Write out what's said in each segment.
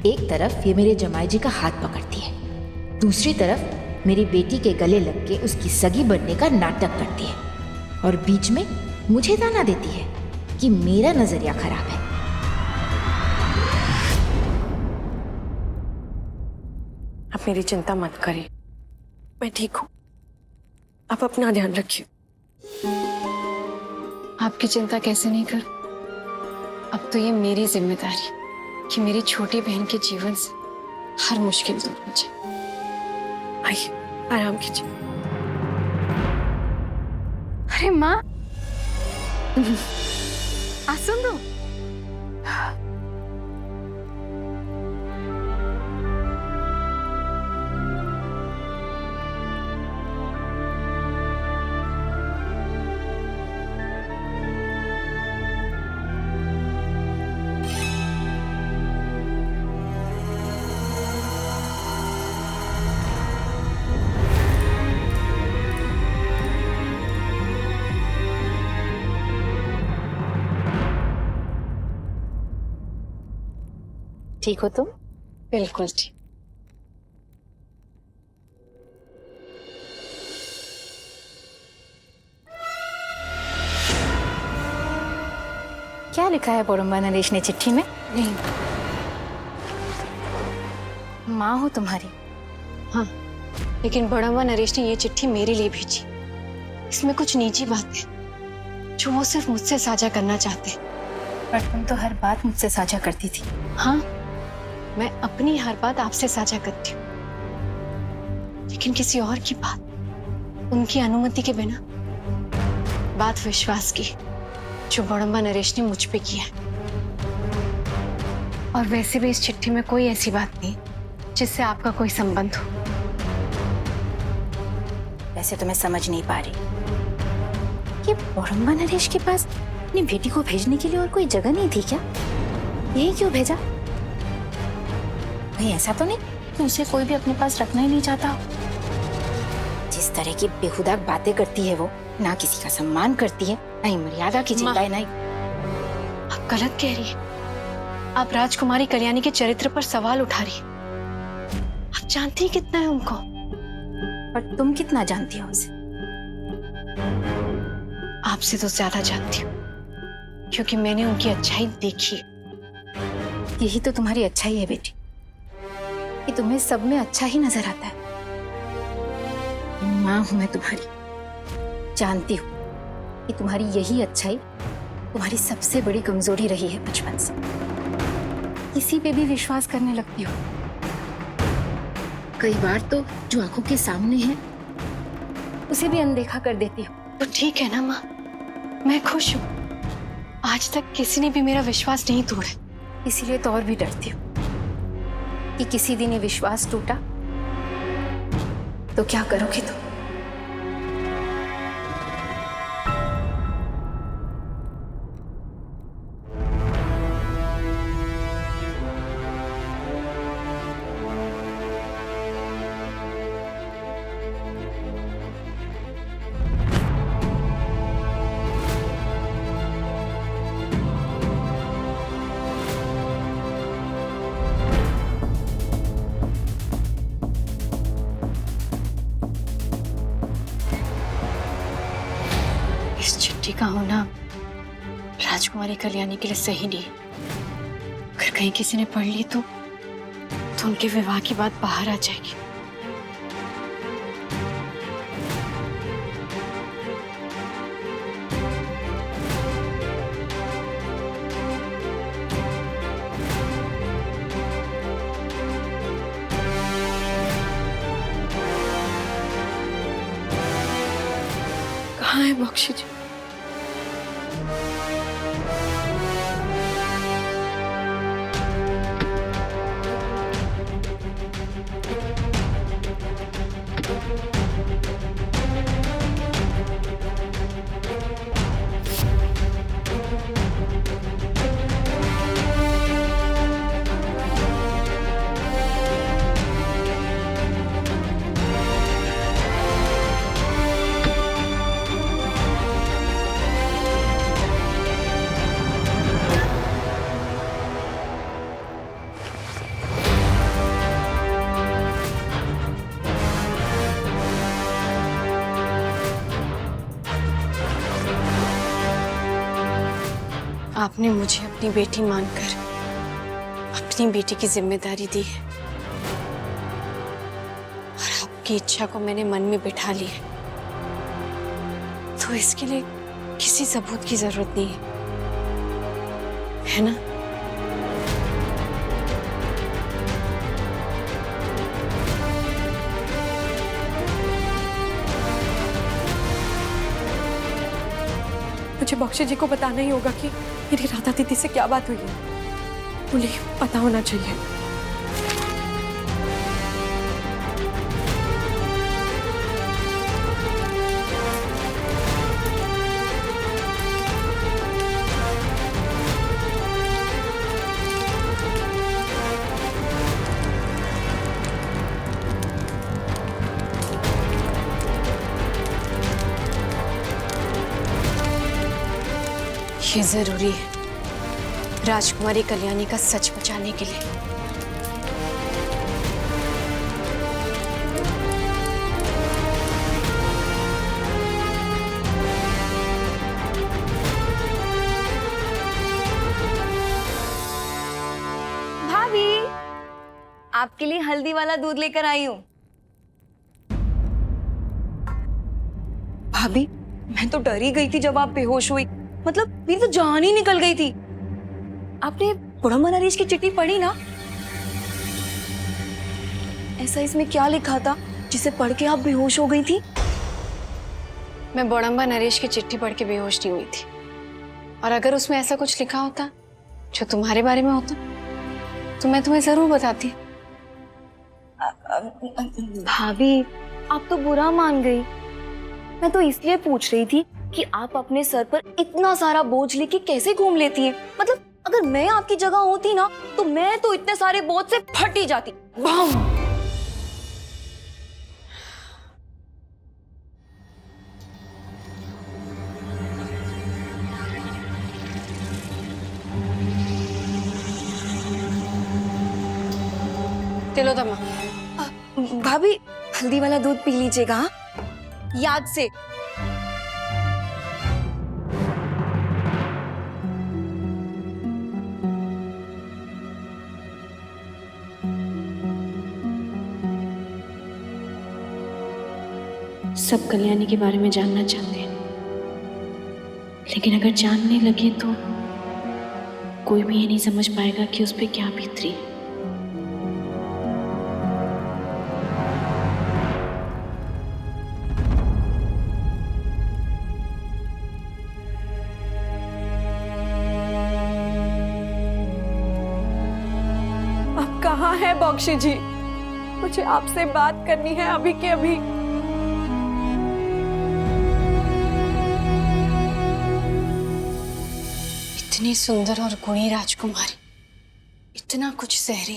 एक तरफ ये मेरे जमाई जी का हाथ पकड़ती है, दूसरी तरफ मेरी बेटी के गले लग के उसकी सगी बनने का नाटक करती है, और बीच में मुझे ताना देती है कि मेरा नजरिया खराब है। आप मेरी चिंता मत करिए, मैं ठीक हूँ। आप अपना ध्यान रखिए। आपकी चिंता कैसे नहीं कर। अब तो ये मेरी जिम्मेदारी कि मेरी छोटी बहन के जीवन से हर मुश्किल दूर हो जाए। आइए, आराम कीजिए। अरे माँ, सुन दो। ठीक हो तुम? बिल्कुल ठीक। क्या लिखा है बोरम्बा नरेश ने चिट्ठी में? नहीं। माँ हो तुम्हारी। हाँ, लेकिन बड़म्बा नरेश ने ये चिट्ठी मेरे लिए भेजी। इसमें कुछ निजी बात है जो वो सिर्फ मुझसे साझा करना चाहते हैं। पर तुम तो हर बात मुझसे साझा करती थी। हाँ, मैं अपनी हर बात आपसे साझा करती हूँ, लेकिन किसी और की बात उनकी अनुमति के बिना। बात विश्वास की जो बड़म्बा नरेश ने मुझ पे किया है। और वैसे भी इस चिट्ठी में कोई ऐसी बात नहीं जिससे आपका कोई संबंध हो। वैसे तो मैं समझ नहीं पा रही, ये बड़म्बा नरेश के पास अपनी बेटी को भेजने के लिए और कोई जगह नहीं थी क्या? यही क्यों भेजा? कहीं ऐसा तो नहीं कि उसे कोई भी अपने पास रखना ही नहीं चाहता हो? जिस तरह की बेहुदा बातें करती है वो, ना किसी का सम्मान करती है, ना ही मर्यादा की चिंता है, ना ही। आप गलत कह रही है। आप राजकुमारी कल्याणी के चरित्र पर सवाल उठा रही है। आप जानती हैं कितना है उनको। पर तुम कितना जानती हो उसे? आपसे तो ज्यादा जानती हूँ, क्योंकि मैंने उनकी अच्छाई देखी है। यही तो तुम्हारी अच्छाई है बेटी, कि तुम्हें सब में अच्छा ही नजर आता है। माँ हूं मैं तुम्हारी, जानती हूँ कि तुम्हारी यही अच्छाई तुम्हारी सबसे बड़ी कमजोरी रही है बचपन से। किसी पे भी विश्वास करने लगती हो। कई बार तो जो आंखों के सामने है उसे भी अनदेखा कर देती हो। तो ठीक है ना माँ, मैं खुश हूँ। आज तक किसी ने भी मेरा विश्वास नहीं तोड़ा। इसीलिए तो और भी डरती हूँ कि किसी दिन ये विश्वास टूटा तो क्या करोगे तुम? इस चिट्ठी का होना राजकुमारी कल्याणी के लिए सही नहीं है। अगर कहीं किसी ने पढ़ ली तो उनके विवाह की बात बाहर आ जाएगी। कहाँ है बख्शी जी? आपने मुझे अपनी बेटी मानकर अपनी बेटी की जिम्मेदारी दी है और आपकी इच्छा को मैंने मन में बिठा लिया है, तो इसके लिए किसी सबूत की जरूरत नहीं है ना? मुझे बख्शी जी को बताना ही होगा कि मेरी राधा दीदी से क्या बात हुई है। उन्हें पता होना चाहिए। ये जरूरी है राजकुमारी कल्याणी का सच बचाने के लिए। भाभी, आपके लिए हल्दी वाला दूध लेकर आई हूँ। भाभी, मैं तो डर ही गई थी जब आप बेहोश हुई। मतलब मेरी तो जान ही निकल गई थी। आपने बुढ़म्मा नरेश की चिट्ठी पढ़ी ना? ऐसा इसमें क्या लिखा था जिसे पढ़ के आप बेहोश हो गई थी? मैं बड़म्बा नरेश की चिट्ठी पढ़ के बेहोश नहीं हुई थी, और अगर उसमें ऐसा कुछ लिखा होता जो तुम्हारे बारे में होता तो मैं तुम्हें जरूर बताती। भाभी, आप तो बुरा मान गई। मैं तो इसलिए पूछ रही थी कि आप अपने सर पर इतना सारा बोझ लेके कैसे घूम लेती हैं? मतलब अगर मैं आपकी जगह होती ना तो मैं तो इतने सारे बोझ से फट ही जाती। बम! तिलोत्तमा, भाभी, हल्दी वाला दूध पी लीजिएगा, हाँ? याद से। सब कल्याणी के बारे में जानना चाहते हैं, लेकिन अगर जानने लगे तो कोई भी ये नहीं समझ पाएगा कि उस पर क्या बीत रही है। आप कहाँ हैं बख्शी जी? मुझे आपसे बात करनी है अभी के अभी। इतनी सुंदर और गुणी राजकुमारी, इतना कुछ सहरी,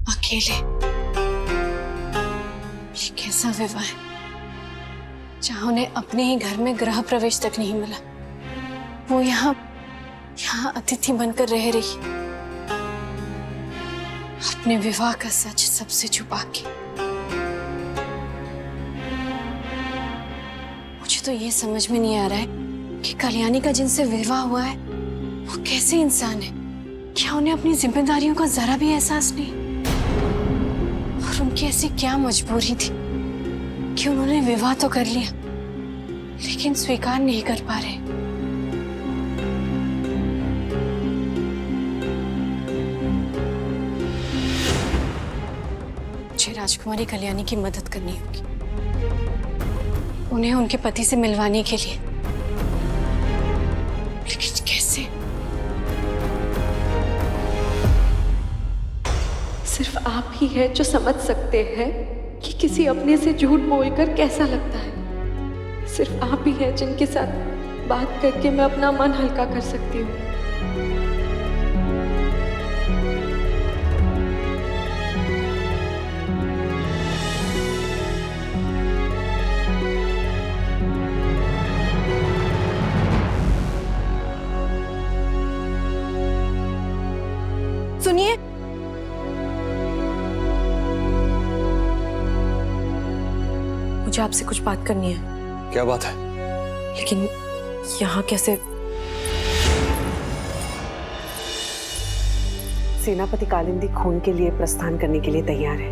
अकेले, ये कैसा विवाह है जहां उन्हें अपने ही घर में गृह प्रवेश तक नहीं मिला। वो यहाँ अतिथि बनकर रह रही, अपने विवाह का सच सबसे छुपा के। मुझे तो ये समझ में नहीं आ रहा है कि कल्याणी का जिनसे विवाह हुआ है वो कैसे इंसान है। क्या उन्हें अपनी जिम्मेदारियों का जरा भी एहसास नहीं? और उनकी ऐसी क्या मजबूरी थी कि उन्होंने विवाह तो कर लिया लेकिन स्वीकार नहीं कर पा रहे। मुझे राजकुमारी कल्याणी की मदद करनी होगी, उन्हें उनके पति से मिलवाने के लिए। लेकिन कैसे? सिर्फ आप ही हैं जो समझ सकते हैं कि किसी अपने से झूठ बोलकर कैसा लगता है। सिर्फ आप ही हैं जिनके साथ बात करके मैं अपना मन हल्का कर सकती हूँ। सुनिए, मुझे आपसे कुछ बात करनी है। क्या बात है? लेकिन यहाँ कैसे? सेनापति कालिंदी खून के लिए प्रस्थान करने के लिए तैयार है।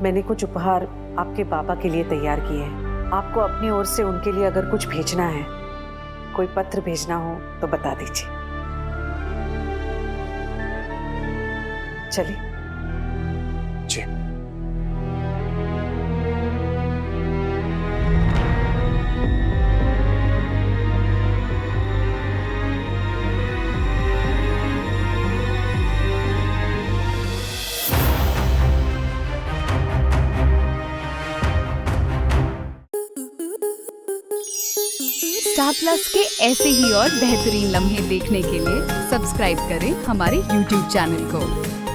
मैंने कुछ उपहार आपके बाबा के लिए तैयार किए हैं। आपको अपनी ओर से उनके लिए अगर कुछ भेजना है, कोई पत्र भेजना हो तो बता दीजिए। चलिए। जी। स्टार प्लस के ऐसे ही और बेहतरीन लम्हे देखने के लिए सब्सक्राइब करें हमारे YouTube चैनल को।